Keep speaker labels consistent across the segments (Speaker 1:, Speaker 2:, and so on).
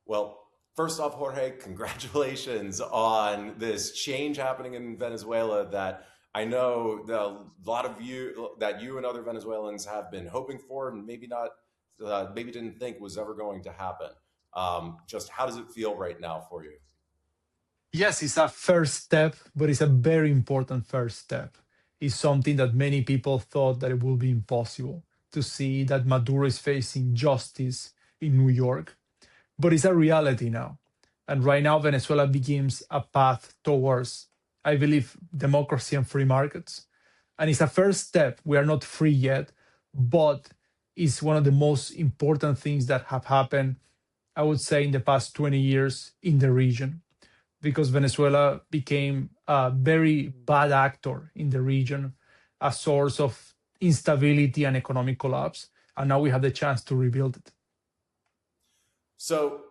Speaker 1: Well, first off, Jorge, congratulations on this change happening in Venezuela that I know a lot of you and other Venezuelans have been hoping for and maybe not, maybe didn't think was ever going to happen. Just how does it feel right now for you?
Speaker 2: Yes, it's a first step, but it's a very important first step. It's something that many people thought that it would be impossible to see that Maduro is facing justice in New York, but it's a reality now. And right now, Venezuela begins a path towards, I believe, democracy and free markets. And it's a first step. We are not free yet, but it's one of the most important things that have happened, I would say, in the past 20 years in the region because Venezuela became a very bad actor in the region, a source of instability and economic collapse. And now we have the chance to rebuild it.
Speaker 1: So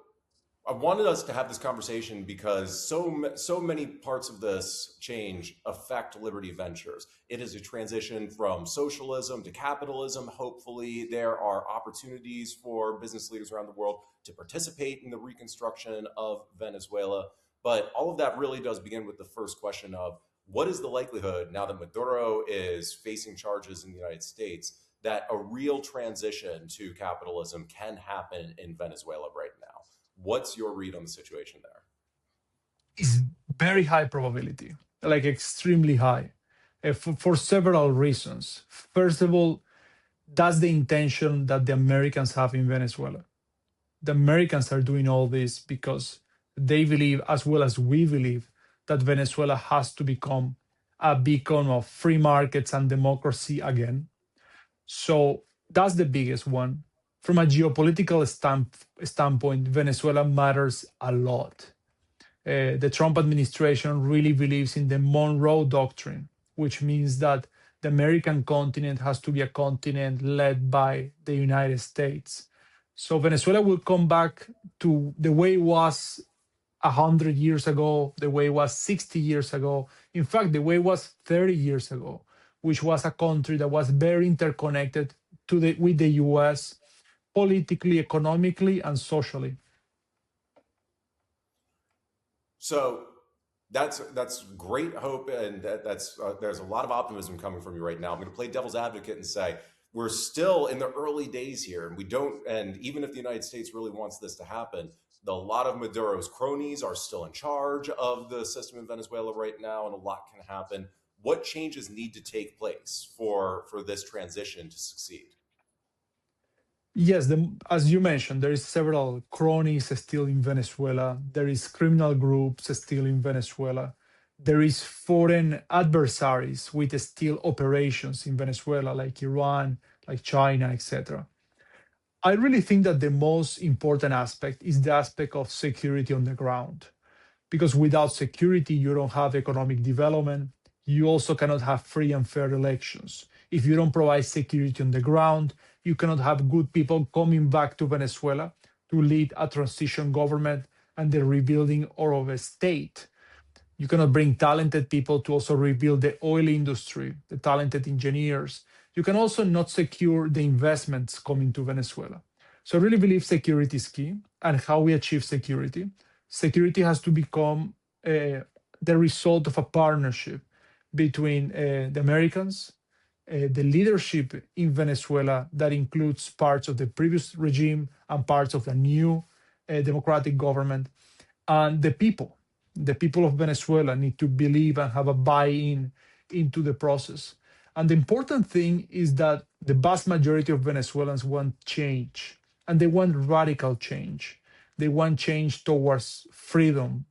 Speaker 1: I wanted us to have this conversation because so many parts of this change affect Liberty Ventures. It is a transition from socialism to capitalism. Hopefully, there are opportunities for business leaders around the world to participate in the reconstruction of Venezuela. But all of that really does begin with the first question of what is the likelihood now that Maduro is facing charges in the United States that a real transition to capitalism can happen in Venezuela right now? What's your read on the situation there?
Speaker 2: It's very high probability, like extremely high, for several reasons. First of all, that's the intention that the Americans have in Venezuela. The Americans are doing all this because they believe, as well as we believe, that Venezuela has to become a beacon of free markets and democracy again. So that's the biggest one. From a geopolitical standpoint, Venezuela matters a lot. The Trump administration really believes in the Monroe Doctrine, which means that the American continent has to be a continent led by the United States. So Venezuela will come back to the way it was 100 years ago, the way it was 60 years ago, in fact, the way it was 30 years ago, which was a country that was very interconnected with the US politically, economically, and socially.
Speaker 1: So that's great hope, and that's there's a lot of optimism coming from you right now. I'm going to play devil's advocate and say we're still in the early days here, and we don't. And even if the United States really wants this to happen, a lot of Maduro's cronies are still in charge of the system in Venezuela right now, and a lot can happen. What changes need to take place for this transition to succeed?
Speaker 2: Yes, as you mentioned, there is several cronies still in Venezuela. There is criminal groups still in Venezuela. There is foreign adversaries with still operations in Venezuela, like Iran, like China, etc. I really think that the most important aspect is the aspect of security on the ground because without security, you don't have economic development. You also cannot have free and fair elections. If you don't provide security on the ground, you cannot have good people coming back to Venezuela to lead a transition government and the rebuilding of a state. You cannot bring talented people to also rebuild the oil industry, the talented engineers. You can also not secure the investments coming to Venezuela. So I really believe security is key and how we achieve security. Security has to become the result of a partnership between the Americans, the leadership in Venezuela that includes parts of the previous regime and parts of the new democratic government, and the people. The people of Venezuela need to believe and have a buy-in into the process. And the important thing is that the vast majority of Venezuelans want change, and they want radical change. They want change towards freedom.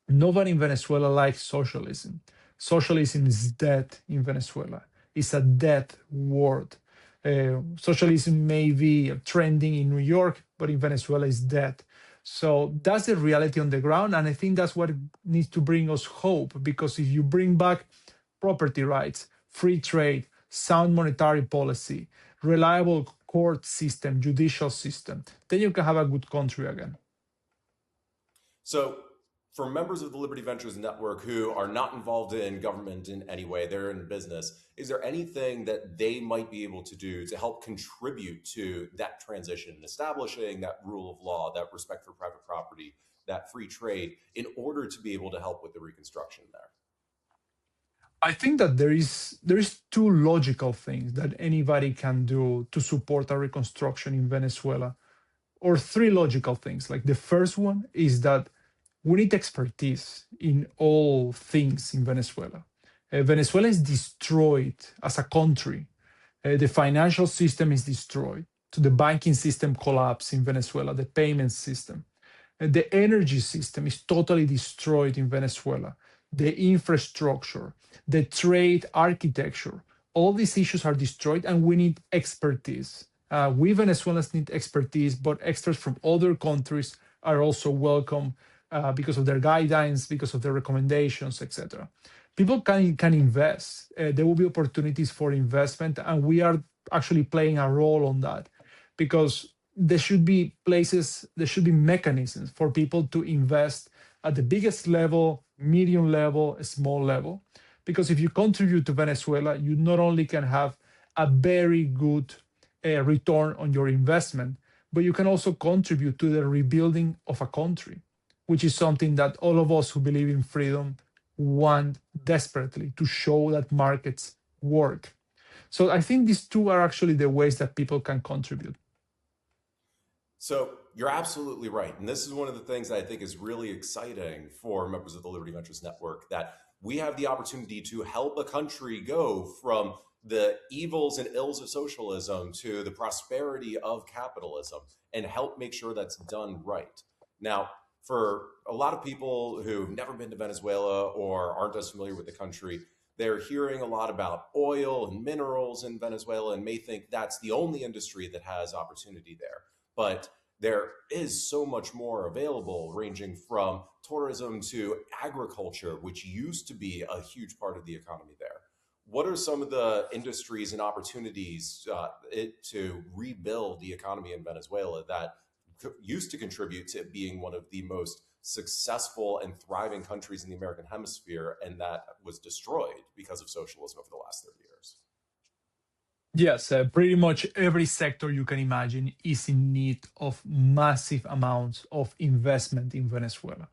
Speaker 2: Nobody in Venezuela likes socialism. Socialism is dead in Venezuela. It's a dead word. Socialism may be trending in New York, but in Venezuela it's dead. So that's the reality on the ground. And I think that's what needs to bring us hope, because if you bring back property rights, free trade, sound monetary policy, reliable court system, judicial system, then you can have a good country again.
Speaker 1: So for members of the Liberty Ventures Network who are not involved in government in any way, they're in business, is there anything that they might be able to do to help contribute to that transition, establishing that rule of law, that respect for private property, that free trade, in order to be able to help with the reconstruction there?
Speaker 2: I think that there is two logical things that anybody can do to support a reconstruction in Venezuela, or three logical things. Like the first one is that we need expertise in all things in Venezuela. Venezuela is destroyed as a country. The financial system is destroyed. So the banking system collapsed in Venezuela, the payment system. The energy system is totally destroyed in Venezuela. The infrastructure, the trade architecture, all these issues are destroyed, and we need expertise. We Venezuelans need expertise, but experts from other countries are also welcome because of their guidelines, because of their recommendations, etc. People can invest. There will be opportunities for investment, and we are actually playing a role on that because there should be places, there should be mechanisms for people to invest at the biggest level, medium level, small level. Because if you contribute to Venezuela, you not only can have a very good return on your investment, but you can also contribute to the rebuilding of a country, which is something that all of us who believe in freedom want desperately to show that markets work. So I think these two are actually the ways that people can contribute.
Speaker 1: So you're absolutely right. And this is one of the things that I think is really exciting for members of the Liberty Ventures Network, that we have the opportunity to help a country go from the evils and ills of socialism to the prosperity of capitalism and help make sure that's done right. Now, for a lot of people who've never been to Venezuela or aren't as familiar with the country, they're hearing a lot about oil and minerals in Venezuela and may think that's the only industry that has opportunity there. But there is so much more available, ranging from tourism to agriculture, which used to be a huge part of the economy there. What are some of the industries and opportunities to rebuild the economy in Venezuela that used to contribute to being one of the most successful and thriving countries in the American hemisphere, and that was destroyed because of socialism over the last 30 years?
Speaker 2: Yes, pretty much every sector you can imagine is in need of massive amounts of investment in Venezuela.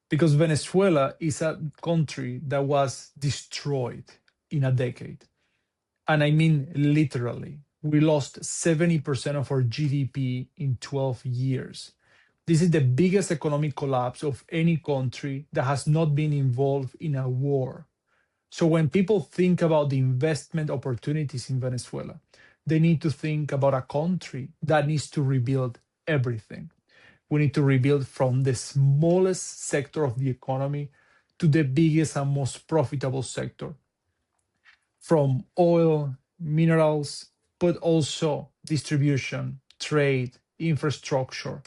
Speaker 2: Because Venezuela is a country that was destroyed in a decade. And I mean literally. We lost 70% of our GDP in 12 years. This is the biggest economic collapse of any country that has not been involved in a war. So when people think about the investment opportunities in Venezuela, they need to think about a country that needs to rebuild everything. We need to rebuild from the smallest sector of the economy to the biggest and most profitable sector, from oil, minerals, but also distribution, trade, infrastructure,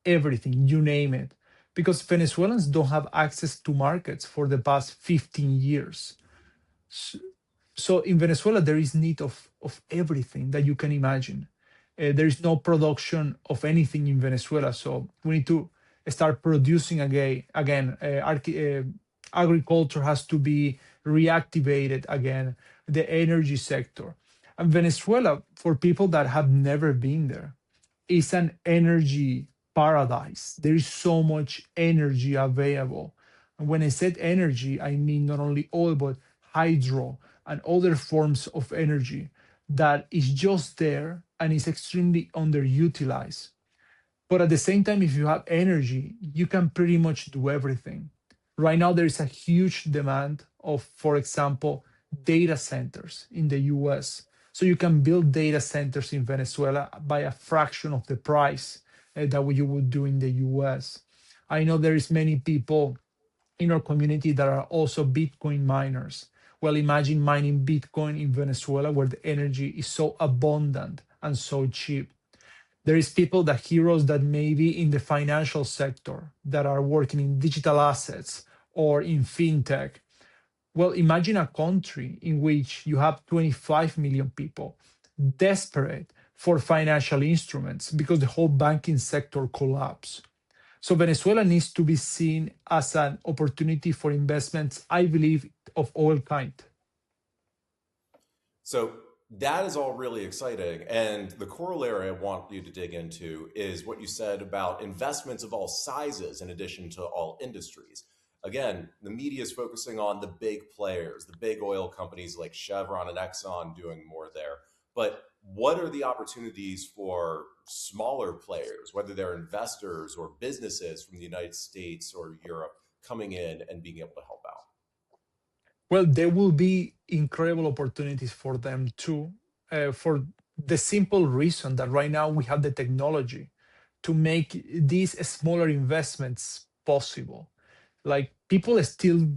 Speaker 2: everything, you name it. Because Venezuelans don't have access to markets for the past 15 years. S- So in Venezuela, there is need of everything that you can imagine. There is no production of anything in Venezuela. So we need to start producing again. Agriculture has to be reactivated again, the energy sector. And Venezuela, for people that have never been there, is an energy paradise. There is so much energy available. And when I said energy, I mean not only oil, but hydro and other forms of energy that is just there and is extremely underutilized. But at the same time, if you have energy, you can pretty much do everything. Right now, there is a huge demand of, for example, data centers in the US. So you can build data centers in Venezuela by a fraction of the price that you would do in the US. I know there is many people in our community that are also Bitcoin miners. Well, imagine mining Bitcoin in Venezuela where the energy is so abundant and so cheap. There is people, the heroes that may be in the financial sector that are working in digital assets or in fintech. Well, imagine a country in which you have 25 million people desperate for financial instruments because the whole banking sector collapsed. So Venezuela needs to be seen as an opportunity for investments, I believe, of all kind.
Speaker 1: So that is all really exciting. And the corollary I want you to dig into is what you said about investments of all sizes in addition to all industries. Again, the media is focusing on the big players, the big oil companies like Chevron and Exxon doing more there. But what are the opportunities for smaller players, whether they're investors or businesses from the United States or Europe, coming in and being able to help out?
Speaker 2: Well, there will be incredible opportunities for them too, for the simple reason that right now we have the technology to make these smaller investments possible. Like people still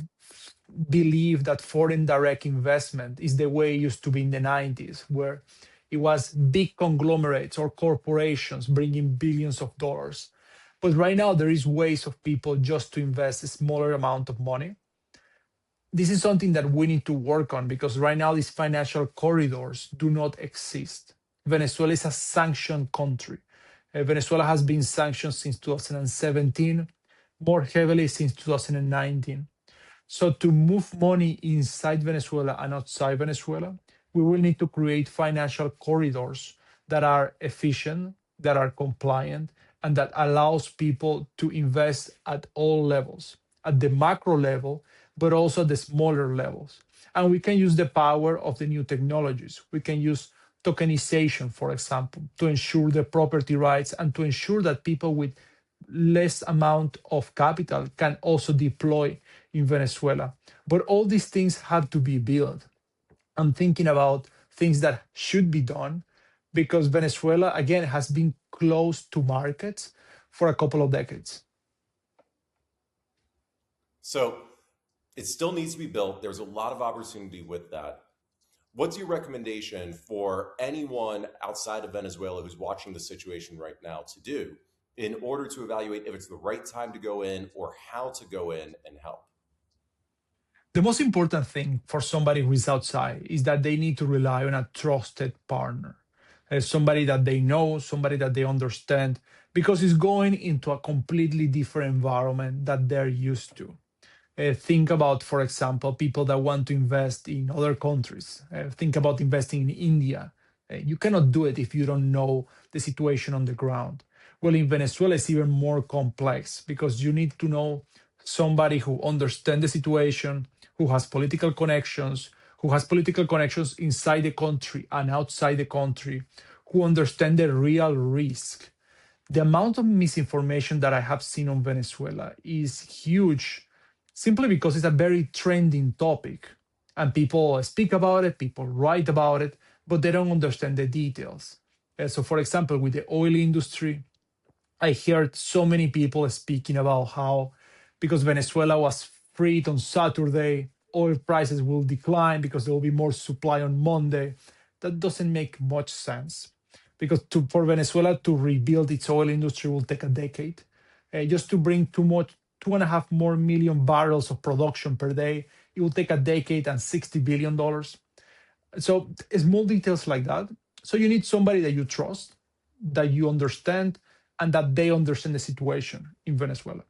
Speaker 2: believe that foreign direct investment is the way it used to be in the 90s, where it was big conglomerates or corporations bringing billions of dollars. But right now, there is ways of people just to invest a smaller amount of money. This is something that we need to work on because right now these financial corridors do not exist. Venezuela is a sanctioned country. Venezuela has been sanctioned since 2017, more heavily since 2019. So to move money inside Venezuela and outside Venezuela, we will need to create financial corridors that are efficient, that are compliant, and that allows people to invest at all levels, at the macro level, but also at the smaller levels. And we can use the power of the new technologies. We can use tokenization, for example, to ensure the property rights and to ensure that people with less amount of capital can also deploy in Venezuela. But all these things have to be built. I'm thinking about things that should be done because Venezuela, again, has been closed to markets for a couple of decades.
Speaker 1: So it still needs to be built. There's a lot of opportunity with that. What's your recommendation for anyone outside of Venezuela who's watching the situation right now to do in order to evaluate if it's the right time to go in or how to go in and help?
Speaker 2: The most important thing for somebody who is outside is that they need to rely on a trusted partner, somebody that they know, somebody that they understand, because it's going into a completely different environment that they're used to. Think about, for example, people that want to invest in other countries. Think about investing in India. You cannot do it if you don't know the situation on the ground. Well, in Venezuela, it's even more complex because you need to know somebody who understands the situation, who has political connections inside the country and outside the country, who understand the real risk. The amount of misinformation that I have seen on Venezuela is huge simply because it's a very trending topic and people speak about it, people write about it, but they don't understand the details. So, for example, with the oil industry, I heard so many people speaking about how because Venezuela was freed on Saturday, oil prices will decline because there will be more supply on Monday. That doesn't make much sense because for Venezuela to rebuild its oil industry will take a decade. Just to bring 2.5 more million barrels of production per day, it will take a decade and $60 billion. So small details like that. So you need somebody that you trust, that you understand, and that they understand the situation in Venezuela.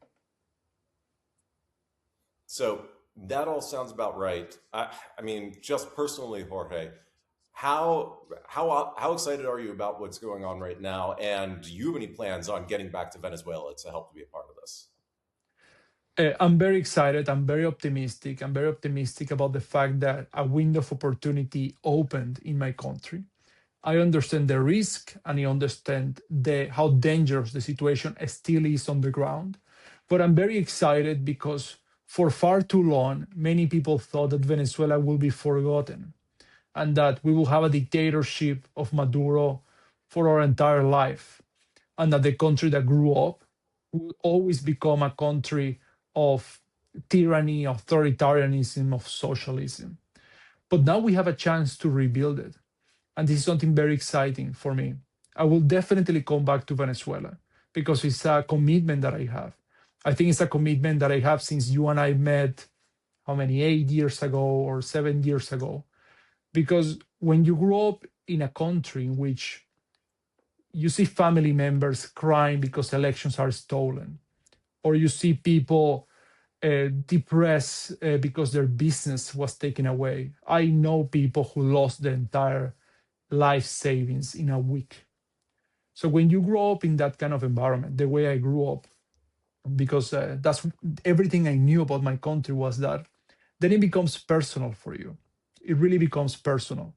Speaker 1: So that all sounds about right. I mean, just personally, Jorge, how excited are you about what's going on right now? And do you have any plans on getting back to Venezuela to help to be a part of this?
Speaker 2: I'm very excited. I'm very optimistic. I'm very optimistic about the fact that a window of opportunity opened in my country. I understand the risk and I understand how dangerous the situation still is on the ground. But I'm very excited because for far too long, many people thought that Venezuela will be forgotten and that we will have a dictatorship of Maduro for our entire life, and that the country that grew up will always become a country of tyranny, authoritarianism, of socialism. But now we have a chance to rebuild it. And this is something very exciting for me. I will definitely come back to Venezuela because it's a commitment that I have. I think it's a commitment that I have since you and I met, how many, 8 years ago or 7 years ago. Because when you grow up in a country in which you see family members crying because elections are stolen, or you see people depressed because their business was taken away. I know people who lost their entire life savings in a week. So when you grow up in that kind of environment, the way I grew up, because that's everything I knew about my country was that, then it becomes personal for you. It really becomes personal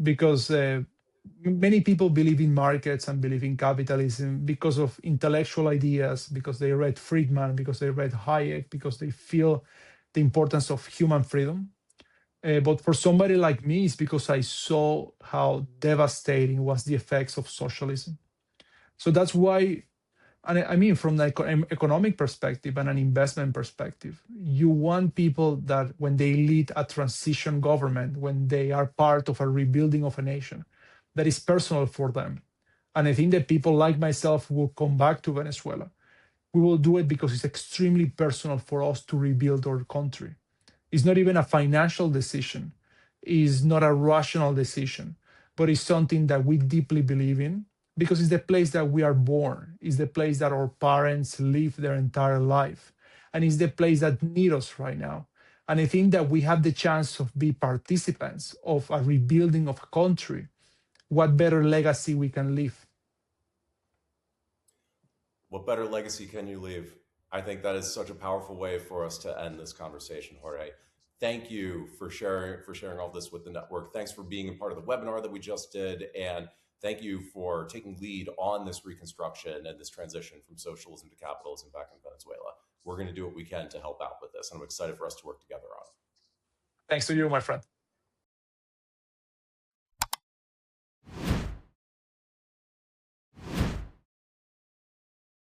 Speaker 2: because many people believe in markets and believe in capitalism because of intellectual ideas, because they read Friedman, because they read Hayek, because they feel the importance of human freedom. But for somebody like me, it's because I saw how devastating was the effects of socialism. So that's why, and I mean, from the economic perspective and an investment perspective, you want people that when they lead a transition government, when they are part of a rebuilding of a nation, that is personal for them. And I think that people like myself will come back to Venezuela. We will do it because it's extremely personal for us to rebuild our country. It's not even a financial decision. It's not a rational decision, but it's something that we deeply believe in because it's the place that we are born. It's the place that our parents live their entire life. And it's the place that need us right now. And I think that we have the chance of be participants of a rebuilding of a country. What better legacy we can leave?
Speaker 1: What better legacy can you leave? I think that is such a powerful way for us to end this conversation, Jorge. Thank you for sharing all this with the network. Thanks for being a part of the webinar that we just did, and thank you for taking lead on this reconstruction and this transition from socialism to capitalism back in Venezuela. We're going to do what we can to help out with this, and I'm excited for us to work together on it.
Speaker 2: Thanks to you, my friend.